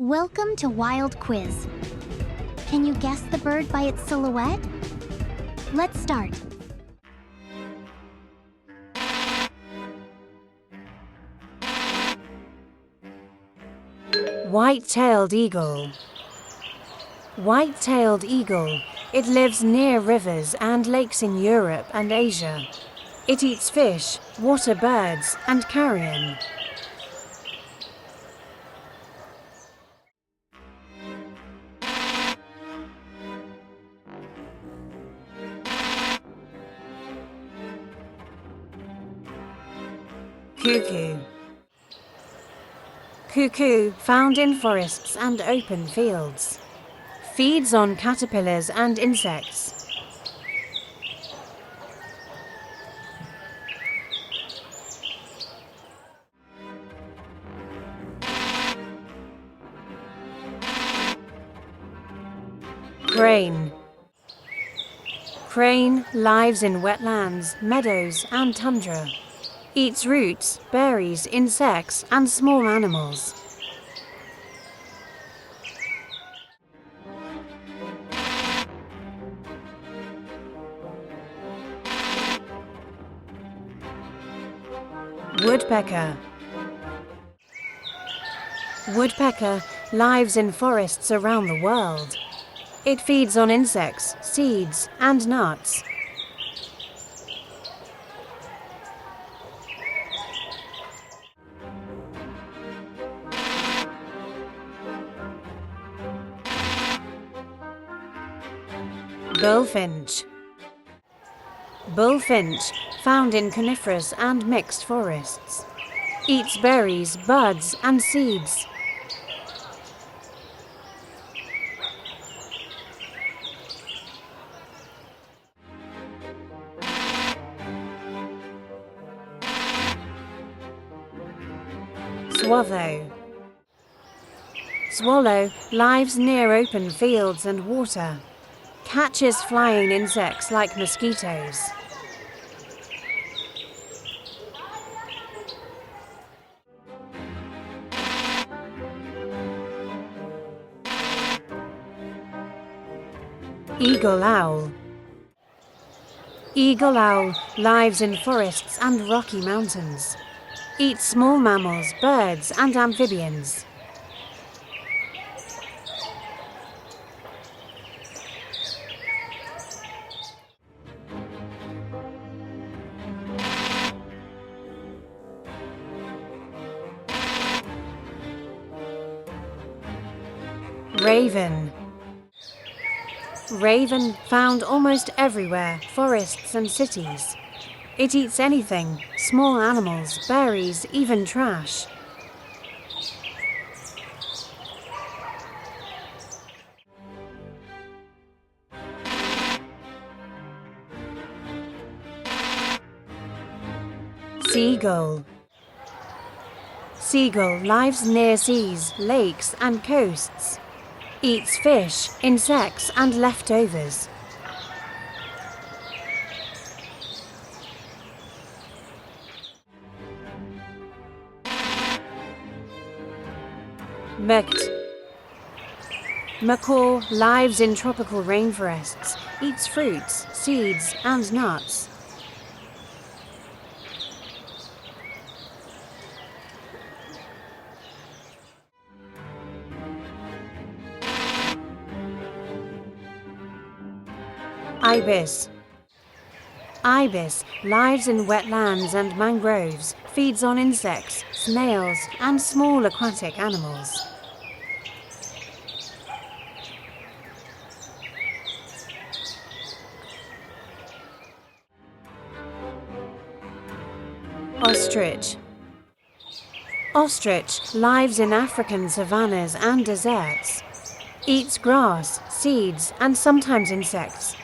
Welcome to Wild Quiz. Can you guess the bird by its silhouette? Let's start. White-tailed eagle. White-tailed eagle. It lives near rivers and lakes in Europe and Asia. It eats fish, water birds, and carrion. Cuckoo. Cuckoo, found in forests and open fields. Feeds on caterpillars and insects. Crane. Crane lives in wetlands, meadows, and tundra. Eats roots, berries, insects, and small animals. Woodpecker. Woodpecker lives in forests around the world. It feeds on insects, seeds, and nuts. Bullfinch. Bullfinch, found in coniferous and mixed forests. Eats berries, buds, and seeds. Swallow. Swallow lives near open fields and water. Catches flying insects like mosquitoes. Eagle owl. Eagle owl lives in forests and rocky mountains. Eats small mammals, birds, and amphibians. Raven. Raven, found almost everywhere, forests and cities. It eats anything, small animals, berries, even trash. Seagull. Seagull lives near seas, lakes, and coasts. Eats fish, insects, and leftovers. Macaw lives in tropical rainforests, eats fruits, seeds, and nuts. Ibis. Ibis lives in wetlands and mangroves, feeds on insects, snails, and small aquatic animals. Ostrich. Ostrich lives in African savannas and deserts. Eats grass, seeds, and sometimes insects,